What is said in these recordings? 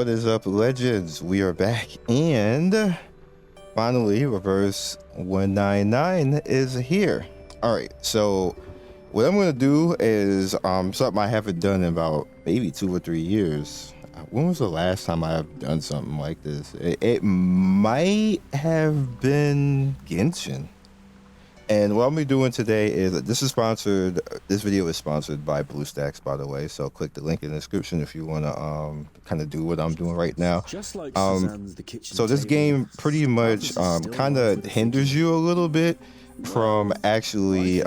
What is up, legends? We are back, and finally reverse 199 is here. All right, so what I'm gonna do is something I haven't done in about maybe 2 or 3 years. When was the last time I've done something like this? It might have been Genshin. And what I'm gonna be doing today is this video is sponsored by Bluestacks, by the way. So click the link in the description if you wanna kind of do what I'm doing right now. Just like Suzanne's the kitchen So this table, game pretty much kind of hinders you a little bit from actually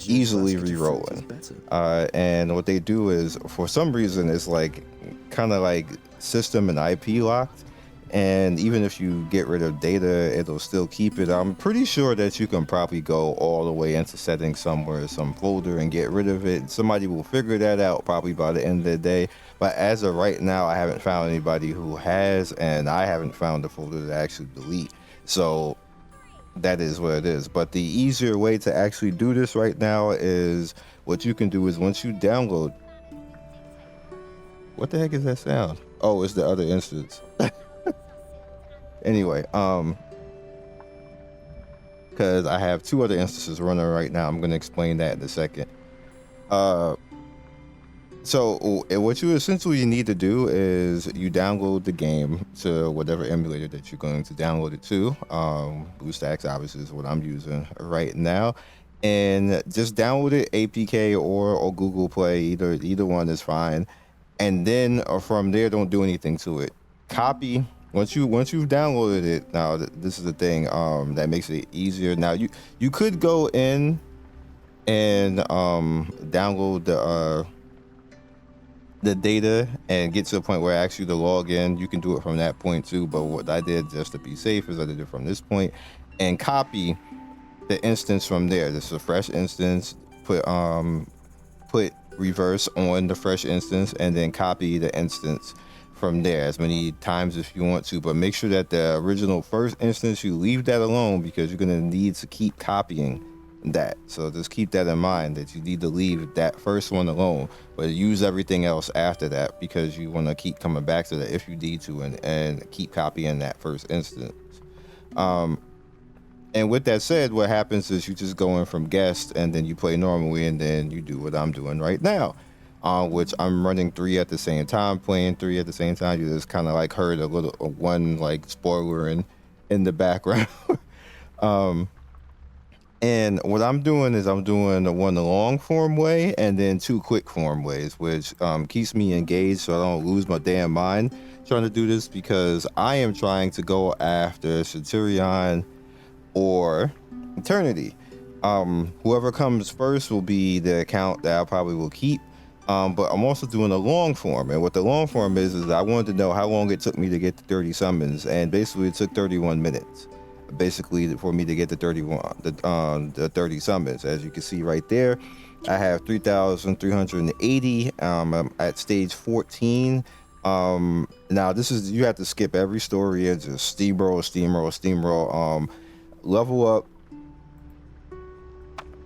easily re-rolling. And what they do is, for some reason, it's like kind of like system and IP locked. And even if you get rid of data, it'll still keep it. I'm pretty sure that you can probably go all the way into settings somewhere, some folder, and get rid of it. Somebody will figure that out probably by the end of the day. But as of right now, I haven't found anybody who has, and I haven't found the folder to actually delete. So that is what it is. But the easier way to actually do this right now is what you can do is once you download. What the heck is that sound? Oh, it's the other instance. Anyway, because I have 2 other instances running right now. I'm going to explain that in a second. So what you essentially need to do is you download the game to whatever emulator that you're going to download it to. Bluestacks obviously is what I'm using right now. And just download it APK or Google Play, either one is fine. And then from there, don't do anything to it. Copy. Once you've downloaded it, now this is the thing that makes it easier. Now you could go in and download the data and get to a point where actually to log in. You can do it from that point too. But what I did just to be safe is I did it from this point and copy the instance from there. This is a fresh instance. Put reverse on the fresh instance and then copy the instance from there as many times if you want to, but make sure that the original first instance, you leave that alone because you're going to need to keep copying that. So just keep that in mind that you need to leave that first one alone, but use everything else after that because you want to keep coming back to that if you need to and keep copying that first instance. And with that said, what happens is you just go in from guest and then you play normally and then you do what I'm doing right now. Which I'm running 3 at the same time, playing 3 at the same time. You just kind of like heard one like spoiler in the background. And what I'm doing is I'm doing the long form way and then 2 quick form ways, which keeps me engaged so I don't lose my damn mind trying to do this because I am trying to go after Centurion or Eternity. Whoever comes first will be the account that I probably will keep. But I'm also doing a long form, and what the long form is I wanted to know how long it took me to get to 30 summons, and basically it took 31 minutes, basically for me to get to 30 summons. As you can see right there, I have 3,380. I'm at stage 14. Now this is, you have to skip every story and just steamroll. Level up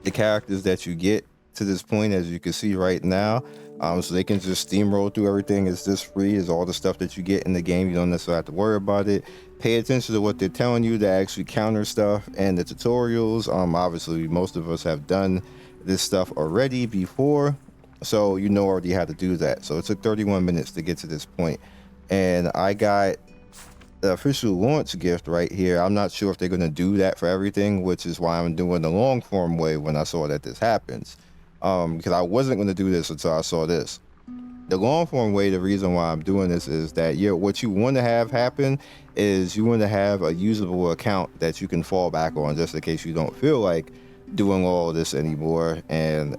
the characters that you get to this point, as you can see right now, so they can just steamroll through everything. It's just free. It's all the stuff that you get in the game. You don't necessarily have to worry about it. Pay attention to what they're telling you to actually counter stuff and the tutorials. Obviously most of us have done this stuff already before, so you know already how to do that. So it took 31 minutes to get to this point, and I got the official launch gift right here. I'm not sure if they're going to do that for everything, which is why I'm doing the long form way when I saw that this happens. Because I wasn't going to do this until I saw this. The long form way, the reason why I'm doing this is that what you want to have happen is you want to have a usable account that you can fall back on just in case you don't feel like doing all of this anymore. And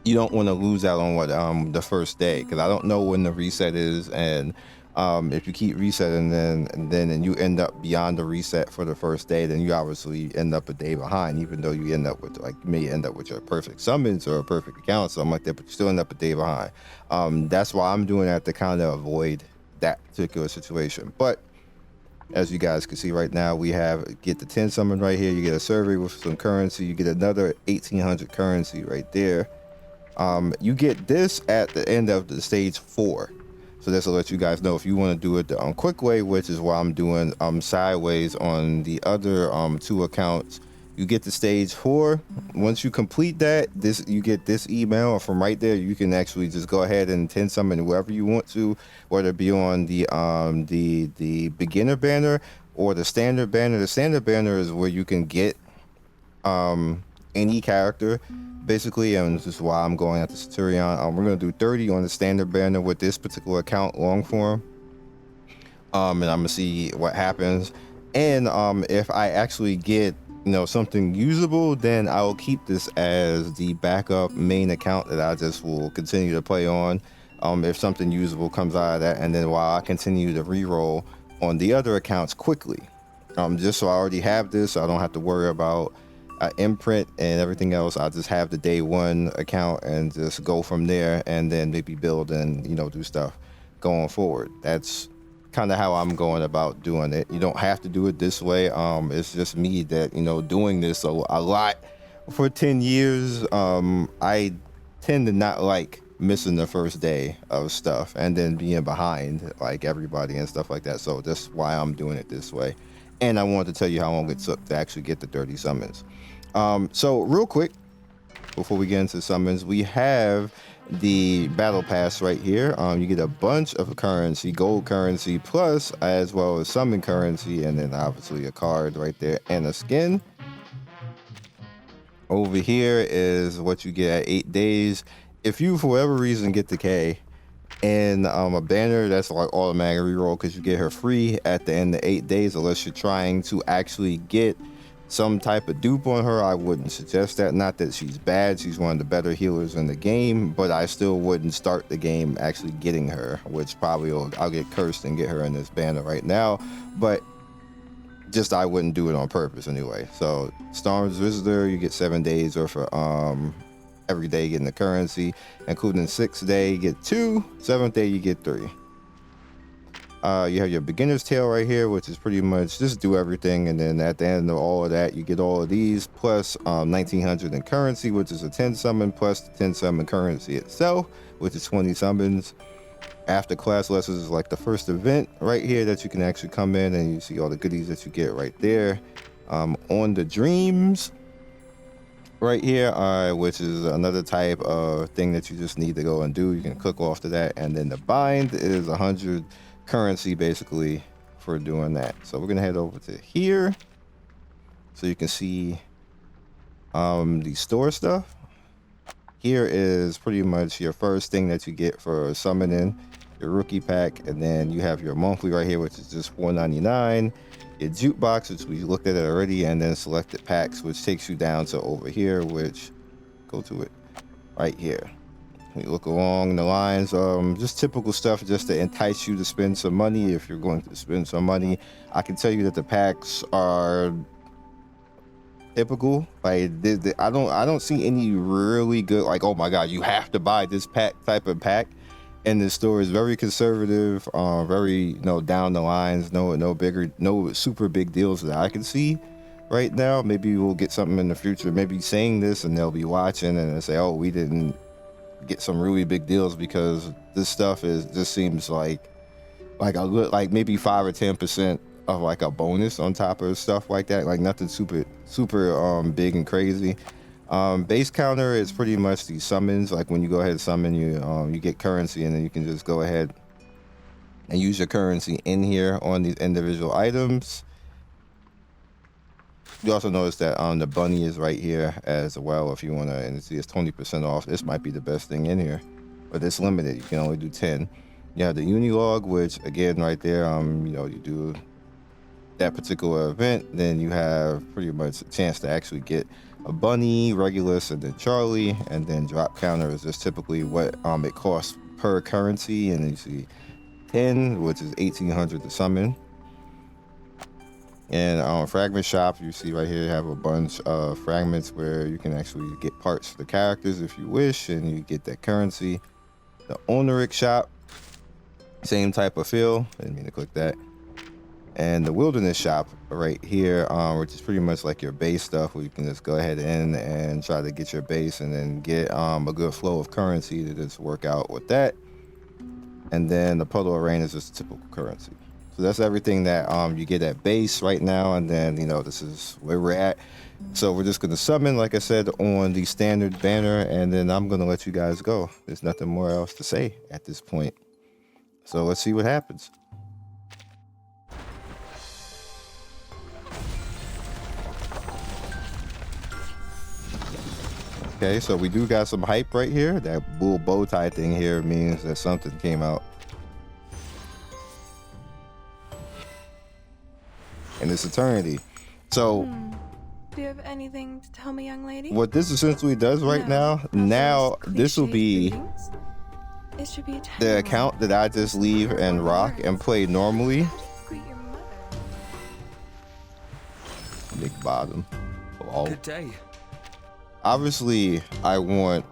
you don't want to lose out on the first day, because I don't know when the reset is, and if you keep resetting and you end up beyond the reset for the first day, then you obviously end up a day behind, even though you end up with you may end up with your perfect summons or a perfect account, something like that, but you still end up a day behind. That's why I'm doing that, to kind of avoid that particular situation. But as you guys can see right now, we get the 10 summon right here. You get a survey with some currency. You get another 1,800 currency right there. You get this at the end of the stage 4. So this will let you guys know if you want to do it the quick way, which is why I'm doing sideways on the other 2 accounts. You get to stage 4. Once you complete that, you get this email, and from right there you can actually just go ahead and 10 summon whoever you want to, whether it be on the beginner banner or the standard banner. The standard banner is where you can get any character basically, and this is why I'm going after Centurion. We're going to do 30 on the standard banner with this particular account long form, and I'm gonna see what happens. And if I actually get something usable, then I will keep this as the backup main account that I just will continue to play on if something usable comes out of that, and then while I continue to reroll on the other accounts quickly, just so I already have this, so I don't have to worry about imprint and everything else. I'll just have the day 1 account and just go from there, and then maybe build and do stuff going forward. That's kind of how I'm going about doing it. You don't have to do it this way. It's just me that doing this a lot for 10 years. I tend to not like missing the first day of stuff and then being behind like everybody and stuff like that. So that's why I'm doing it this way. And I wanted to tell you how long it took to actually get the 30 summons. So real quick, before we get into summons, we have the battle pass right here. You get a bunch of currency, gold currency, plus as well as summon currency, and then obviously a card right there and a skin. Over here is what you get at 8 days. If you for whatever reason get the K and a banner, that's like automatic reroll because you get her free at the end of 8 days, unless you're trying to actually get some type of dupe on her. I wouldn't suggest that. Not that she's bad, she's one of the better healers in the game, but I still wouldn't start the game actually getting her, which probably I'll get cursed and get her in this banner right now, but just I wouldn't do it on purpose anyway. So Storm's Visitor, you get 7 days, or for every day getting the currency, including 6th day you get 2, 7th day you get 3. You have your beginner's tale right here, which is pretty much just do everything, and then at the end of all of that you get all of these plus 1900 in currency, which is a 10 summon, plus the 10 summon currency itself, which is 20 summons. After class lessons is like the first event right here that you can actually come in and you see all the goodies that you get right there. On the dreams right here, which is another type of thing that you just need to go and do. You can click off to that, and then the bind is 100 currency basically for doing that. So we're gonna head over to here so you can see the store stuff. Here is pretty much your first thing that you get for summoning, your rookie pack, and then you have your monthly right here, which is just $4.99. Your jukebox, which we looked at it already, and then selected packs, which takes you down to over here, which go to it right here. You look along the lines, just typical stuff just to entice you to spend some money if you're going to spend some money. I can tell you that the packs are typical. Like I don't see any really good, like, oh my god, you have to buy this pack type of pack. And the store is very conservative, very down the lines, no super big deals that I can see right now. Maybe we'll get something in the future, maybe saying this and they'll be watching and they'll say, oh, we didn't get some really big deals, because this stuff just seems like maybe 5 or 10% of like a bonus on top of stuff like that, like nothing super big and crazy. Base counter is pretty much the summons. Like when you go ahead and summon, you get currency, and then you can just go ahead and use your currency in here on these individual items. You also notice that the bunny is right here as well if you want to, and see it's 20% off. This might be the best thing in here, but it's limited. You can only do 10. You have the unilog, which again right there, you do that particular event, then you have pretty much a chance to actually get a bunny, Regulus, and then Charlie. And then drop counter is just typically what it costs per currency, and then you see 10, which is 1800 to summon. And fragment shop, you see right here, you have a bunch of fragments where you can actually get parts for the characters if you wish, and you get that currency. The Oneric shop, same type of feel. I didn't mean to click that. And the wilderness shop right here, which is pretty much like your base stuff, where you can just go ahead in and try to get your base and then get a good flow of currency to just work out with that. and then the puddle of rain is just typical currency. So that's everything that you get at base right now, and then this is where we're at. So we're just gonna summon, like I said, on the standard banner, and then I'm gonna let you guys go. There's nothing more else to say at this point. So let's see what happens. Okay, so we do got some hype right here. That bull bow tie thing here means that something came out. And it's eternity. So do you have anything to tell me, young lady? what this essentially does right now this will be it should be the account that I just leave and rock and play normally. Greet your mother. Nick bottom. Oh. Good day. Obviously I want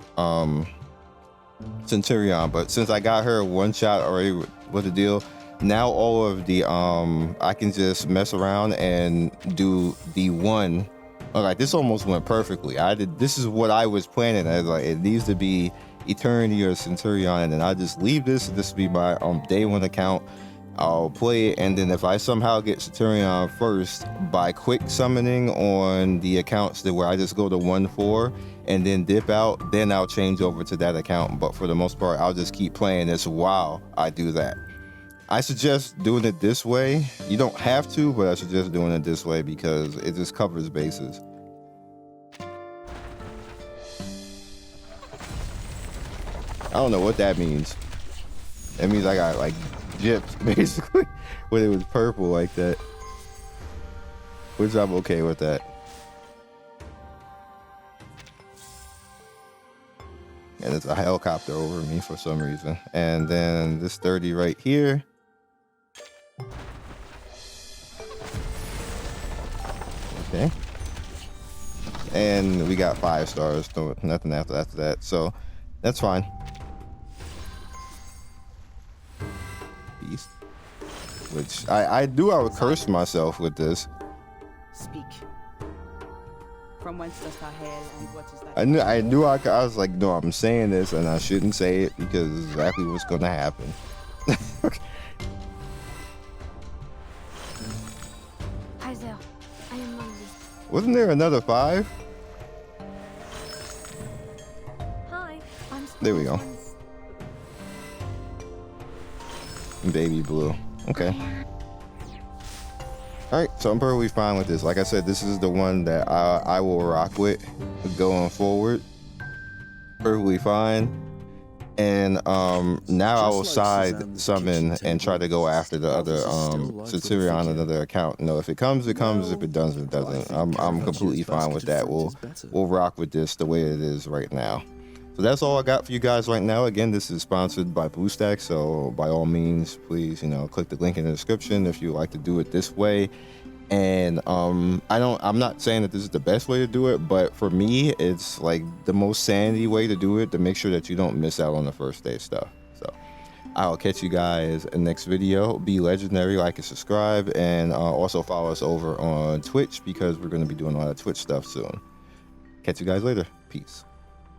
Centurion, but since I got her one shot already with the deal, now all of the I can just mess around and do the one. Alright, this almost went perfectly. This is what I was planning. I was like, it needs to be Eternity or Centurion, and then I just leave this. This will be my day one account. I'll play it, and then if I somehow get Centurion first by quick summoning on the accounts where I just go to 1-4 and then dip out, then I'll change over to that account. But for the most part, I'll just keep playing this while I do that. I suggest doing it this way. You don't have to, but I suggest doing it this way because it just covers bases. I don't know what that means. That means I got like gypped basically when it was purple like that, which I'm okay with that. And it's a helicopter over me for some reason. And then this 30 right here. Okay. And we got 5 stars, so nothing after that. So that's fine. Beast. Which I would curse myself with this. Speak. From whence dost thou hail, and what is thy... I was like, no, I'm saying this and I shouldn't say it because it's exactly what's gonna happen. Hi there, I am Mandy. Wasn't there another 5? Hi, I'm There we go. Baby blue. Okay. Alright, so I'm perfectly fine with this. Like I said, this is the one that I will rock with going forward. Perfectly fine. And now I will side summon and try to go after the other Centurion on another account. No, if it comes, it comes. If it doesn't, it doesn't. I'm completely fine with that. We'll rock with this the way it is right now. So that's all I got for you guys right now. Again, this is sponsored by Bluestacks, so by all means, please, click the link in the description if you like to do it this way. And I'm not saying that this is the best way to do it, but for me, it's like the most sanity way to do it to make sure that you don't miss out on the first day stuff. So I'll catch you guys in the next video. Be legendary, like and subscribe, and also follow us over on Twitch because we're going to be doing a lot of Twitch stuff soon. Catch you guys later. Peace.